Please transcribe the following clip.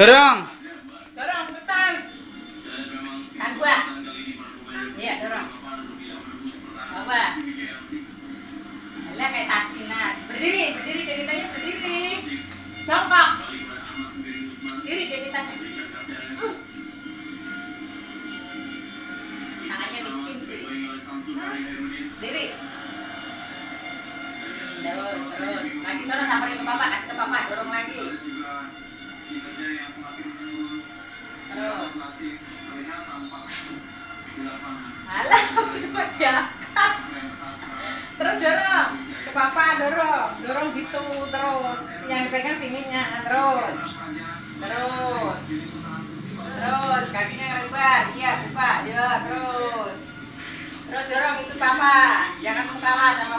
Dorong. Dorong, cepetan. Tahan gua. Iya, dorong. Bawa. Alah kayak tadi nah. Berdiri Denitanya berdiri. Jongkok. Diri Denitanya. Tangannya licin sih. Diri. Terus. Lagi sono samperin ke papa, kasih ke papa, dorong lagi. Terus. Alah, seperti apa? Terus dorong ke papa, dorong gitu terus. Yang dipegang sininya, terus, kakinya lebar, iya buka, ya terus dorong itu papa, jangan kalah sama